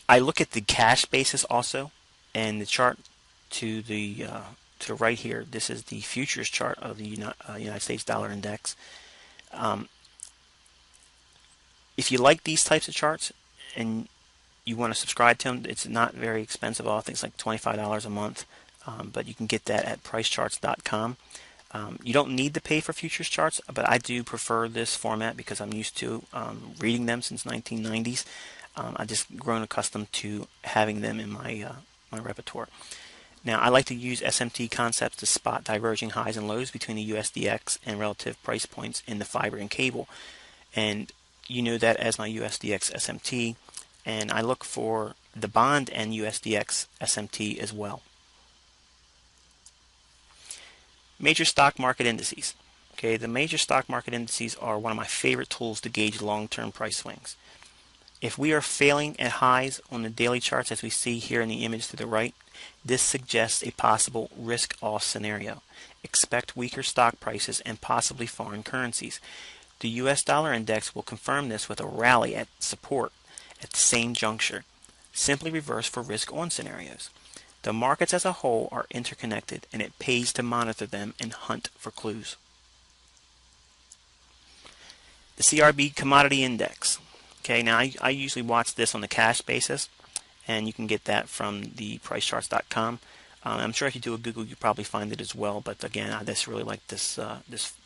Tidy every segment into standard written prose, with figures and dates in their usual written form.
I look at the cash basis also, and the chart to the right here. This is the futures chart of the United States dollar index. Um, if you like these types of charts and you want to subscribe to them, it's not very expensive. All things like $25 a month, but you can get that at pricecharts.com. You don't need to pay for futures charts, but I do prefer this format because I'm used to reading them since 1990s. I've just grown accustomed to having them in my repertoire. Now, I like to use SMT concepts to spot diverging highs and lows between the USDX and relative price points in the fiber and cable. And you know that as my USDX SMT, and I look for the bond and USDX SMT as well. Major stock market indices. Okay, the major stock market indices are one of my favorite tools to gauge long-term price swings. If we are failing at highs on the daily charts as we see here in the image to the right, this suggests a possible risk-off scenario. Expect weaker stock prices and possibly foreign currencies. The US dollar index will confirm this with a rally at support at the same juncture. Simply reverse for risk-on scenarios. The markets as a whole are interconnected, and it pays to monitor them and hunt for clues. The CRB Commodity Index. Okay, now I usually watch this on the cash basis, and you can get that from the pricecharts.com. I'm sure if you do a Google, you probably find it as well. But again, I just really like this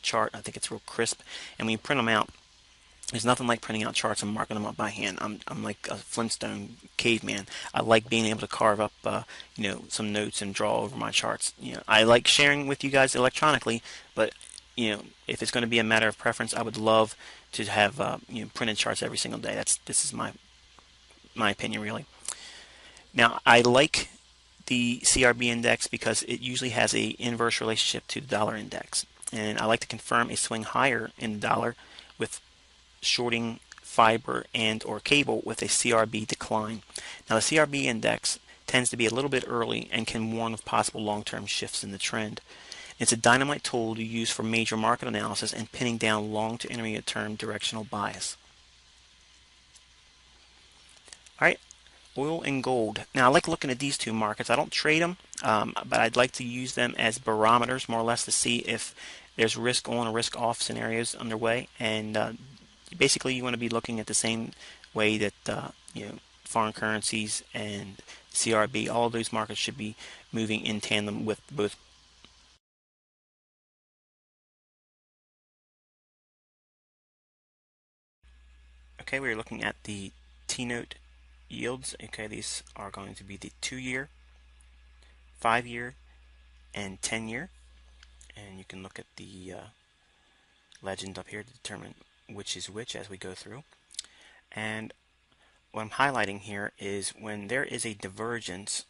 chart. I think it's real crisp, and when you print them out, there's nothing like printing out charts and marking them up by hand. I'm like a Flintstone caveman. I like being able to carve up some notes and draw over my charts. I like sharing with you guys electronically, but if it's going to be a matter of preference, I would love to have printed charts every single day. This is my opinion, really. Now, I like the CRB index because it usually has a inverse relationship to the dollar index, and I like to confirm a swing higher in the dollar with shorting fiber and or cable with a CRB decline. Now, the CRB index tends to be a little bit early and can warn of possible long-term shifts in the trend. It's a dynamite tool to use for major market analysis and pinning down long to intermediate term directional bias. Alright, oil and gold. Now, I like looking at these two markets. I don't trade them, but I'd like to use them as barometers more or less to see if there's risk on or risk off scenarios underway. And basically, you want to be looking at the same way that foreign currencies and CRB, all of those markets should be moving in tandem with both. Okay, we're looking at the T-note yields. Okay, these are going to be the 2-year, 5-year, and 10-year. And you can look at the legend up here to determine which is which as we go through. And what I'm highlighting here is when there is a divergence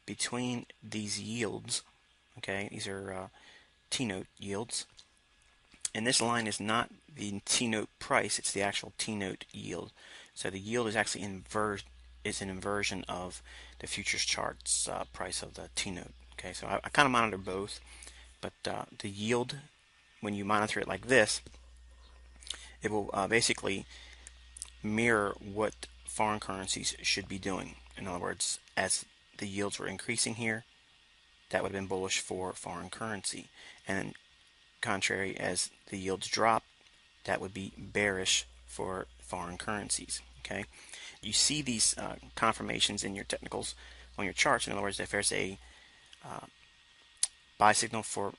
between these yields. Okay, these are T-note yields. And this line is not the T-note price, it's the actual T-note yield. So the yield is actually an inversion of the futures charts price of the T-note. Okay, so I kind of monitor both, but the yield, when you monitor it like this, it will basically mirror what foreign currencies should be doing. In other words, as the yields were increasing here, that would have been bullish for foreign currency. And contrary, as the yields drop, that would be bearish for foreign currencies. Okay, you see these confirmations in your technicals on your charts. In other words, if there's a buy signal for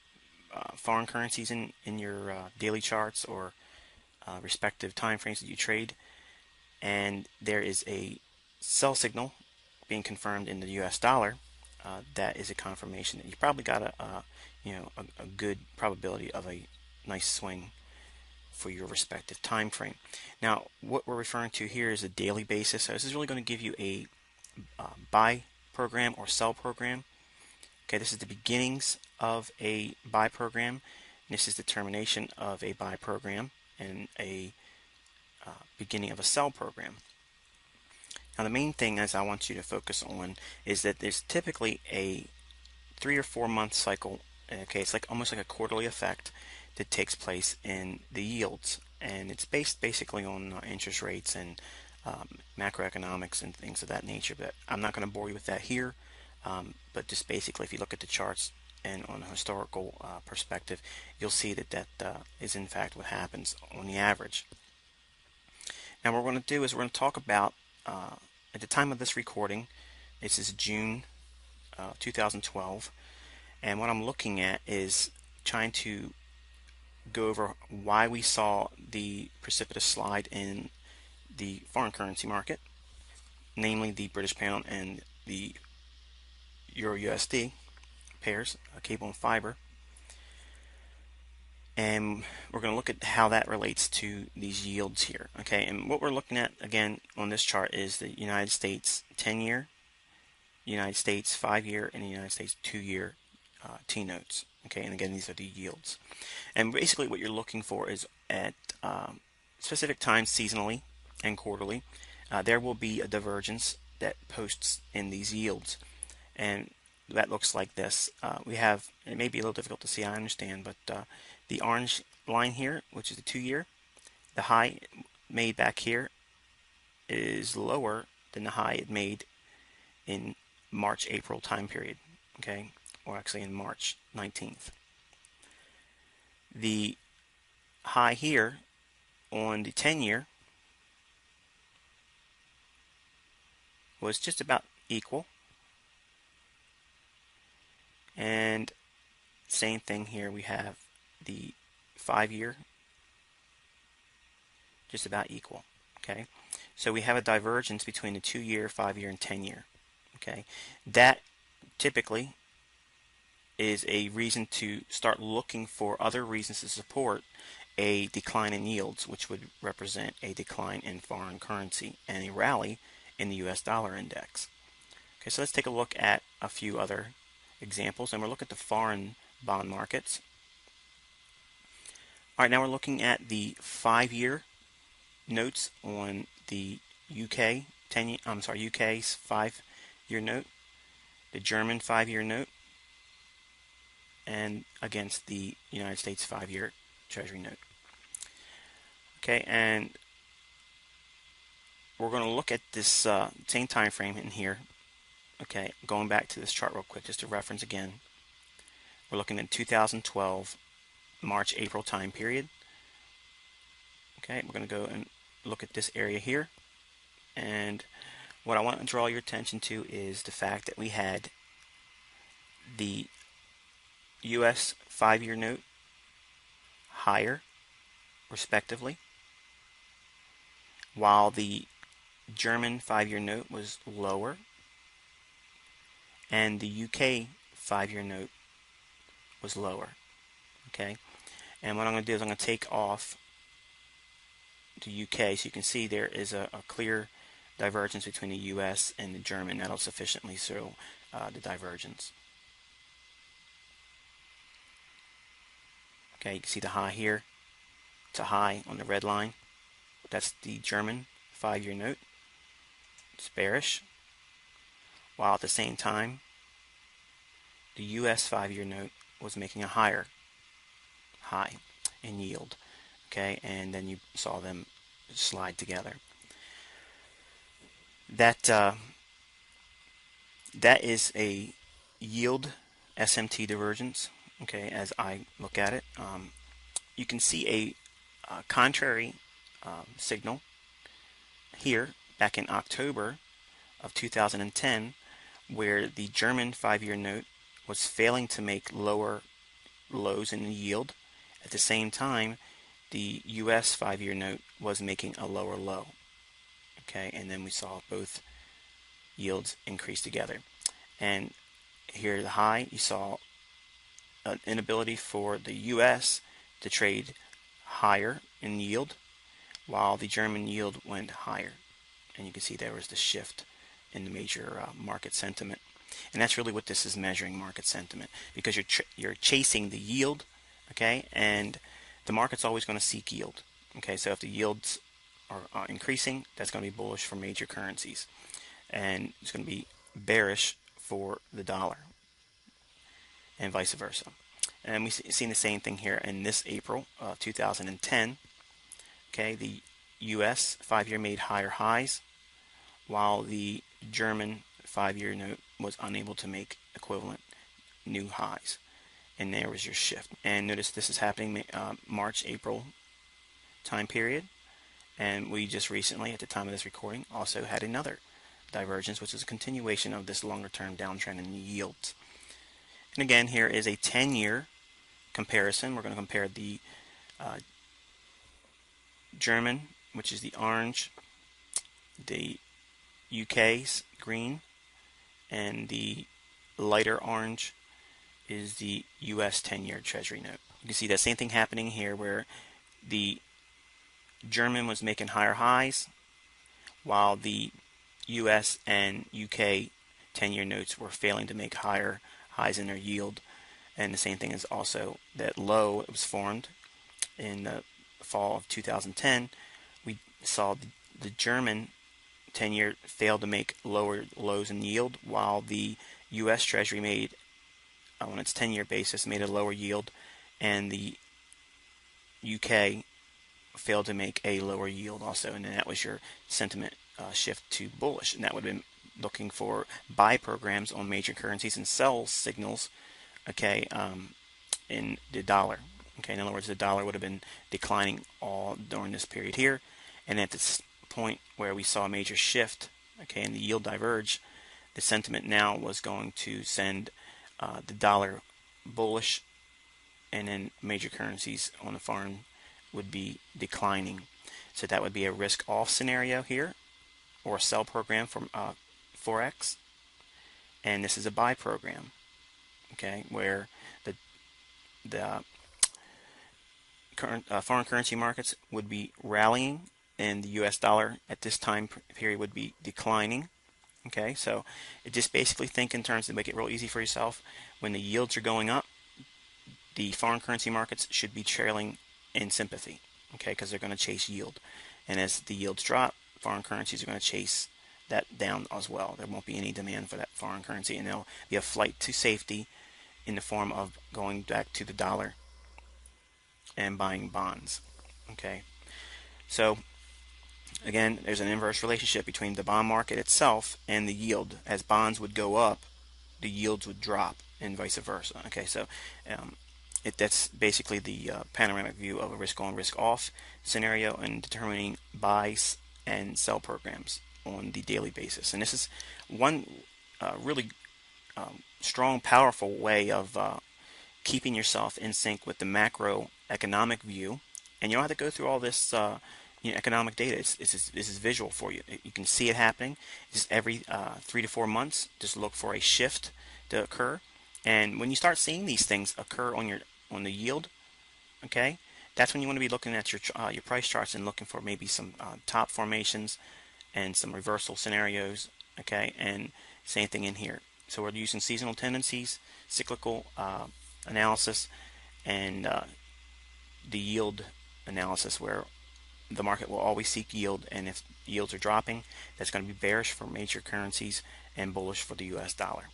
foreign currencies in your daily charts or respective time frames that you trade, and there is a sell signal being confirmed in the US dollar, that is a confirmation that you probably got a good probability of a nice swing for your respective time frame. Now, what we're referring to here is a daily basis. So this is really going to give you a buy program or sell program. Okay, this is the beginnings of a buy program. And this is the termination of a buy program and a beginning of a sell program. Now, the main thing as I want you to focus on is that there's typically a 3 or 4 month cycle. Okay, it's like almost like a quarterly effect that takes place in the yields, and it's based basically on interest rates and macroeconomics and things of that nature. But I'm not going to bore you with that here. But just basically, if you look at the charts and on a historical perspective, you'll see that that is in fact what happens on the average. Now what we're going to do is we're going to talk about, at the time of this recording, this is June 2012, and what I'm looking at is trying to go over why we saw the precipitous slide in the foreign currency market, namely the British pound and the Euro USD pairs, cable and fiber. And we're going to look at how that relates to these yields here. Okay, and what we're looking at again on this chart is the United States 10-year, United States 5-year, and the United States 2-year T-notes. Okay, and again, these are the yields. And basically what you're looking for is at specific times seasonally and quarterly, there will be a divergence that posts in these yields. And that looks like this. We have, it may be a little difficult to see, I understand, but the orange line here, which is the 2-year, the high made back here is lower than the high it made in March-April time period, okay, or actually in March 19th. The high here on the 10-year was just about equal, and same thing here, we have the 5-year just about equal. Okay, so we have a divergence between the 2-year, 5-year, and 10-year. Okay, that typically is a reason to start looking for other reasons to support a decline in yields, which would represent a decline in foreign currency and a rally in the US dollar index. Okay, so let's take a look at a few other examples, and we'll look at the foreign bond markets. All right, now we're looking at the 5-year notes on the UK's 5-year note, the German 5-year note, and against the United States 5-year Treasury note. Okay, and we're going to look at this same time frame in here. Okay, going back to this chart real quick just to reference again. We're looking at 2012 March-April time period. Okay, we're going to go and look at this area here, and what I want to draw your attention to is the fact that we had the US 5-year note higher respectively, while the German 5-year note was lower, and the UK 5-year note was lower. Okay, and what I'm going to do is I'm going to take off the UK so you can see there is a clear divergence between the US and the German. That'll sufficiently show the divergence. Okay, you can see the high here. It's a high on the red line. That's the German 5-year note. It's bearish, while at the same time the US 5-year note was making a higher high in yield. Okay, and then you saw them slide together. That is a yield SMT divergence. Okay, as I look at it, you can see a contrary signal here back in October of 2010, where the German 5-year note was failing to make lower lows in the yield. At the same time, the US 5-year note was making a lower low. Okay, and then we saw both yields increase together. And here the high, you saw an inability for the US to trade higher in yield, while the German yield went higher. And you can see there was the shift in the major market sentiment. And that's really what this is measuring, market sentiment, because you're chasing the yield, okay, and the market's always going to seek yield. Okay, so if the yields are increasing, that's going to be bullish for major currencies, and it's going to be bearish for the dollar, and vice versa. And we've seen the same thing here in this April 2010. Okay, the US 5-year made higher highs, while the German 5-year note was unable to make equivalent new highs. And there was your shift. And notice this is happening March, April time period. And we just recently, at the time of this recording, also had another divergence, which is a continuation of this longer term downtrend in the yields. And again, here is a 10-year comparison. We're going to compare the German, which is the orange, the UK's green, and the lighter orange is the US 10-year Treasury note. You can see that same thing happening here, where the German was making higher highs, while the US and UK 10-year notes were failing to make higher highs in their yield. And the same thing is also that low it was formed in the fall of 2010. We saw the German 10-year failed to make lower lows in yield, while the US Treasury made, on its 10-year basis, made a lower yield, and the UK failed to make a lower yield also. And then that was your sentiment shift to bullish, and that would have been looking for buy programs on major currencies and sell signals, okay, in the dollar. Okay, in other words, the dollar would have been declining all during this period here, and at this point where we saw a major shift, okay, and the yield diverge, the sentiment now was going to send the dollar bullish, and then major currencies on the foreign would be declining. So that would be a risk off scenario here, or a sell program from Forex, and this is a buy program, okay, where the current foreign currency markets would be rallying, and the US dollar at this time period would be declining. Okay, so just basically think in terms to make it real easy for yourself. When the yields are going up, the foreign currency markets should be trailing in sympathy, okay, because they're going to chase yield. And as the yields drop, foreign currencies are going to chase that down as well. There won't be any demand for that foreign currency, and there'll be a flight to safety in the form of going back to the dollar and buying bonds. Okay, so again, there's an inverse relationship between the bond market itself and the yield. As bonds would go up, the yields would drop, and vice versa. Okay, so that's basically the panoramic view of a risk on, risk off scenario, and determining buys and sell programs on the daily basis. And this is one really strong, powerful way of keeping yourself in sync with the macroeconomic view. And you don't have to go through all this economic data. This is visual for you. You can see it happening. Just every 3 to 4 months, just look for a shift to occur. And when you start seeing these things occur on the yield, okay, that's when you want to be looking at your price charts and looking for maybe some top formations and some reversal scenarios, okay, and same thing in here. So we're using seasonal tendencies, cyclical analysis, and the yield analysis, where the market will always seek yield, and if yields are dropping, that's going to be bearish for major currencies and bullish for the US dollar.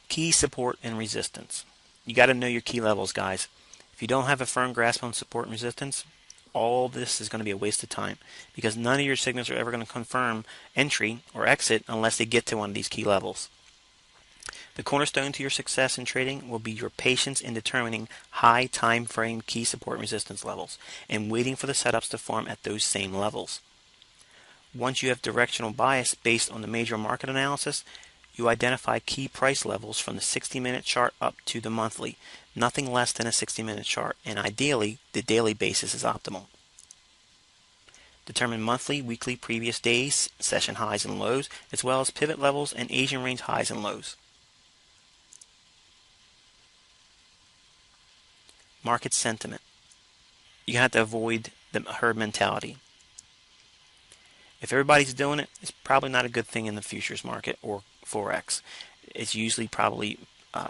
Key support and resistance. You got to know your key levels, guys. If you don't have a firm grasp on support and resistance, all this is going to be a waste of time, because none of your signals are ever going to confirm entry or exit unless they get to one of these key levels. The cornerstone to your success in trading will be your patience in determining high time frame key support and resistance levels and waiting for the setups to form at those same levels. Once you have directional bias based on the major market analysis, you identify key price levels from the 60-minute chart up to the monthly, nothing less than a 60-minute chart, and ideally the daily basis is optimal. Determine monthly, weekly, previous days, session highs and lows, as well as pivot levels and Asian range highs and lows. Market sentiment. You have to avoid the herd mentality. If everybody's doing it, it's probably not a good thing in the futures market or Forex. It's usually probably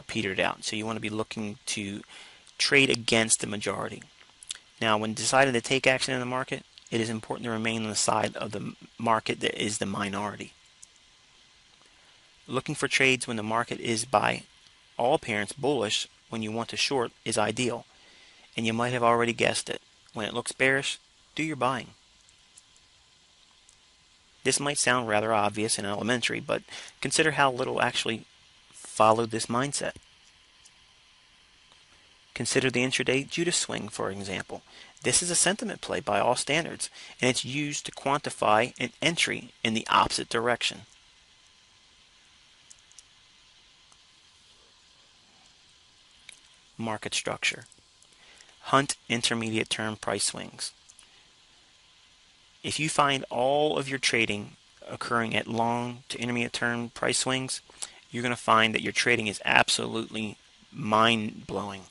petered out. So you want to be looking to trade against the majority. Now, when deciding to take action in the market, it is important to remain on the side of the market that is the minority. Looking for trades when the market is by all appearance bullish when you want to short is ideal. And you might have already guessed it. When it looks bearish, do your buying. This might sound rather obvious and elementary, but consider how little actually followed this mindset. Consider the intraday Judas swing, for example. This is a sentiment play by all standards, and it's used to quantify an entry in the opposite direction. Market structure. Hunt intermediate term price swings. If you find all of your trading occurring at long to intermediate term price swings, you're going to find that your trading is absolutely mind-blowing.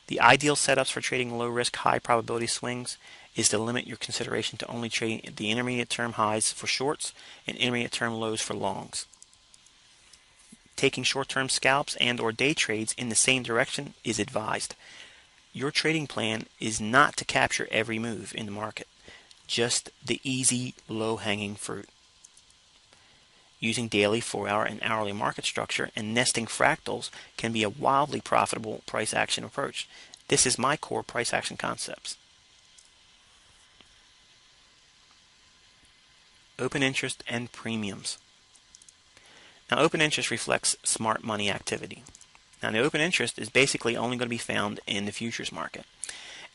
The ideal setups for trading low-risk, high-probability swings is to limit your consideration to only trading the intermediate-term highs for shorts and intermediate-term lows for longs. Taking short-term scalps and or day trades in the same direction is advised. Your trading plan is not to capture every move in the market, just the easy, low-hanging fruit. Using daily, 4-hour, and hourly market structure and nesting fractals can be a wildly profitable price action approach. This is my core price action concepts. Open interest and premiums. Now, open interest reflects smart money activity. Now, the open interest is basically only going to be found in the futures market.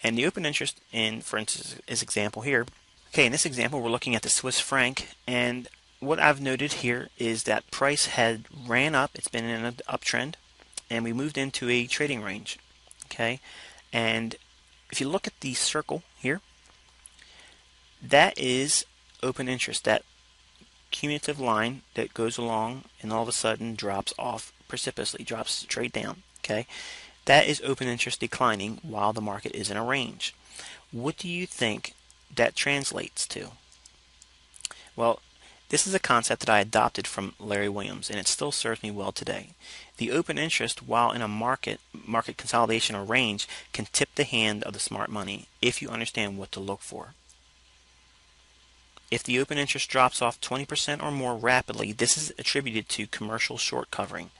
And the open interest in, for instance, this example here. Okay, in this example, we're looking at the Swiss franc, and what I've noted here is that price had ran up. It's been in an uptrend, and we moved into a trading range. Okay, and if you look at the circle here, that is open interest. That cumulative line that goes along and all of a sudden drops off precipitously, drops straight down. Okay, that is open interest declining while the market is in a range. What do you think that translates to? Well, this is a concept that I adopted from Larry Williams, and it still serves me well today. The open interest, while in a market consolidation or range, can tip the hand of the smart money if you understand what to look for. If the open interest drops off 20% or more rapidly, this is attributed to commercial short covering.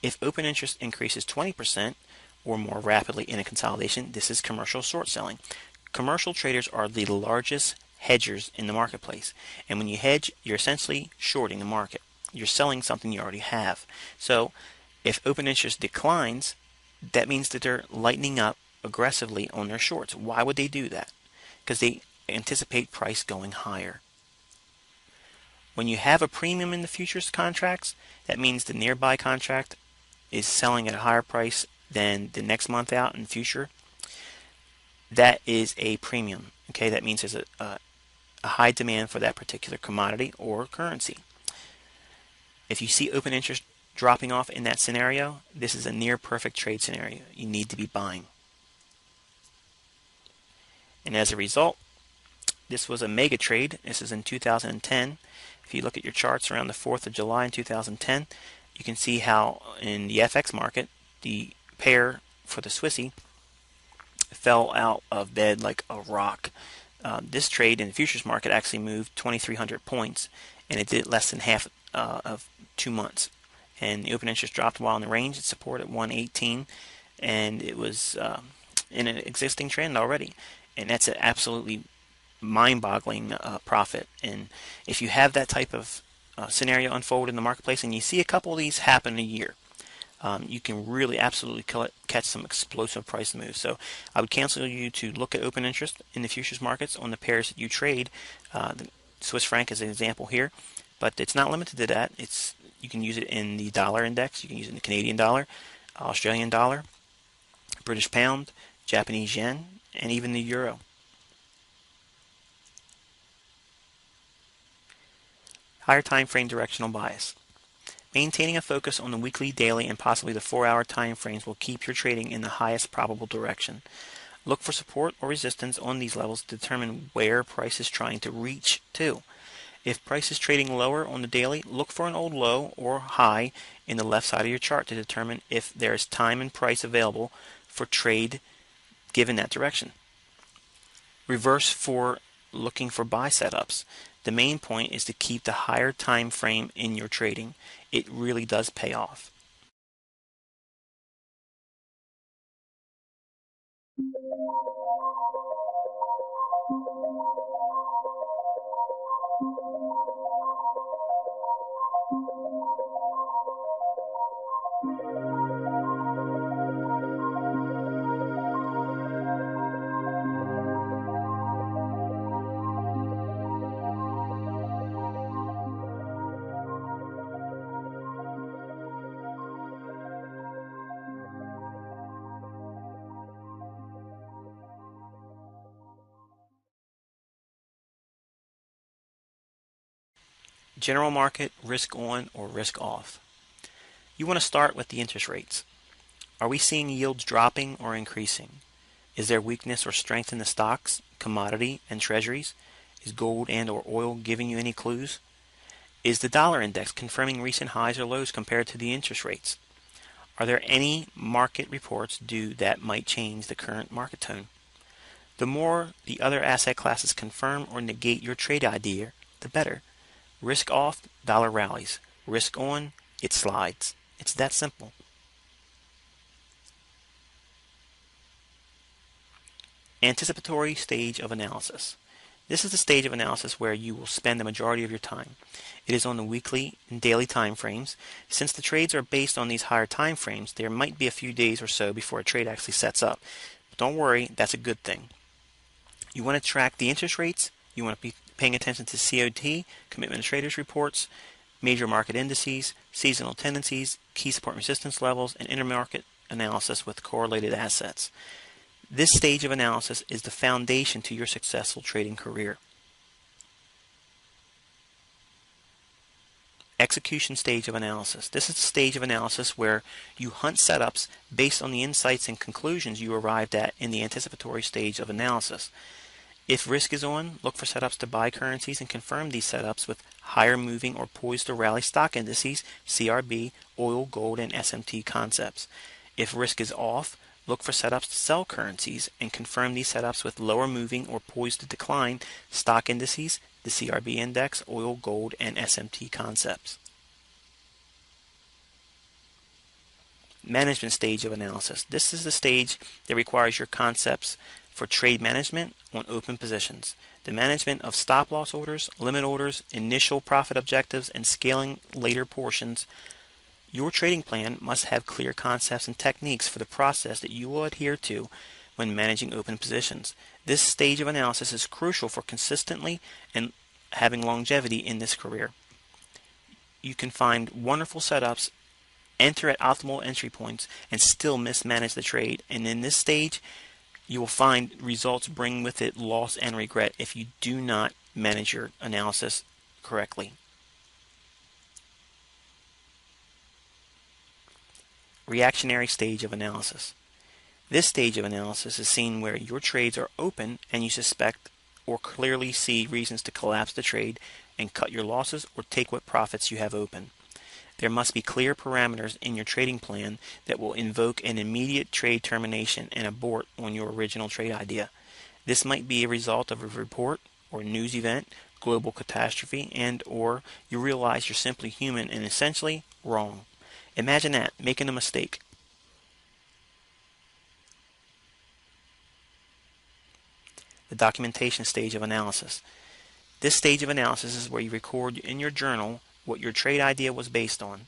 If open interest increases 20% or more rapidly in a consolidation, this is commercial short selling. Commercial traders are the largest hedgers in the marketplace, and when you hedge, you're essentially shorting the market. You're selling something you already have. So if open interest declines, that means that they're lightening up aggressively on their shorts. Why would they do that? Because they anticipate price going higher. When you have a premium in the futures contracts, that means the nearby contract is selling at a higher price than the next month out in the future. That is a premium. Okay, that means there's a high demand for that particular commodity or currency. If you see open interest dropping off in that scenario, this is a near perfect trade scenario. You need to be buying. And as a result, this was a mega trade. This is in 2010. If you look at your charts around the 4th of July in 2010, you can see how in the FX market, the pair for the Swissy fell out of bed like a rock. This trade in the futures market actually moved 2,300 points, and it did less than half of 2 months. And the open interest dropped while in the range. It supported 118, and it was in an existing trend already. And that's an absolutely mind-boggling profit. And if you have that type of scenario unfold in the marketplace, and you see a couple of these happen a year, you can really absolutely catch some explosive price moves. So I would counsel you to look at open interest in the futures markets on the pairs that you trade. The Swiss franc is an example here, but it's not limited to that. You can use it in the dollar index. You can use it in the Canadian dollar, Australian dollar, British pound, Japanese yen, and even the euro. Higher time frame directional bias. Maintaining a focus on the weekly, daily, and possibly the 4-hour time frames will keep your trading in the highest probable direction. Look for support or resistance on these levels to determine where price is trying to reach to. If price is trading lower on the daily, look for an old low or high in the left side of your chart to determine if there is time and price available for trade given that direction. Reverse for looking for buy setups. The main point is to keep the higher time frame in your trading. It really does pay off. General market, risk on or risk off. You want to start with the interest rates. Are we seeing yields dropping or increasing? Is there weakness or strength in the stocks, commodity, and treasuries? Is gold and or oil giving you any clues? Is the dollar index confirming recent highs or lows compared to the interest rates? Are there any market reports due that might change the current market tone? The more the other asset classes confirm or negate your trade idea, the better. Risk off, dollar rallies. Risk on, it slides. It's that simple. Anticipatory stage of analysis. This is the stage of analysis where you will spend the majority of your time. It is on the weekly and daily time frames. Since the trades are based on these higher time frames, there might be a few days or so before a trade actually sets up. But don't worry, that's a good thing. You want to track the interest rates. You want to be paying attention to COT, commitment of traders reports, major market indices, seasonal tendencies, key support and resistance levels, and intermarket analysis with correlated assets. This stage of analysis is the foundation to your successful trading career. Execution stage of analysis. This is the stage of analysis where you hunt setups based on the insights and conclusions you arrived at in the anticipatory stage of analysis. If risk is on, look for setups to buy currencies and confirm these setups with higher moving or poised to rally stock indices, CRB, oil, gold, and SMT concepts. If risk is off, look for setups to sell currencies and confirm these setups with lower moving or poised to decline stock indices, the CRB index, oil, gold, and SMT concepts. Management stage of analysis. This is the stage that requires your concepts for trade management on open positions, the management of stop loss orders, limit orders, initial profit objectives, and scaling later portions. Your trading plan must have clear concepts and techniques for the process that you will adhere to when managing open positions. This stage of analysis is crucial for consistently and having longevity in this career. You can find wonderful setups, enter at optimal entry points, and still mismanage the trade. And in this stage, you will find results bring with it loss and regret if you do not manage your analysis correctly. Reactionary stage of analysis. This stage of analysis is seen where your trades are open and you suspect or clearly see reasons to collapse the trade and cut your losses or take what profits you have open. There must be clear parameters in your trading plan that will invoke an immediate trade termination and abort on your original trade idea. This might be a result of a report or news event, global catastrophe, and or you realize you're simply human and essentially wrong. Imagine that, making a mistake. The documentation stage of analysis. This stage of analysis is where you record in your journal what your trade idea was based on,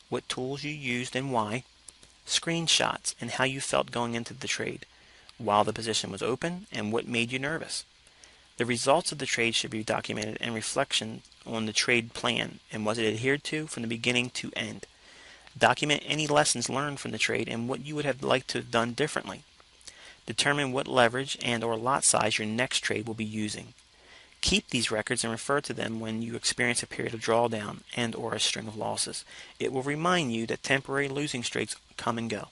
what tools you used and why, screenshots and how you felt going into the trade, while the position was open, and what made you nervous. The results of the trade should be documented and reflection on the trade plan and was it adhered to from the beginning to end. Document any lessons learned from the trade and what you would have liked to have done differently. Determine what leverage and or lot size your next trade will be using. Keep these records and refer to them when you experience a period of drawdown and or a string of losses. It will remind you that temporary losing streaks come and go.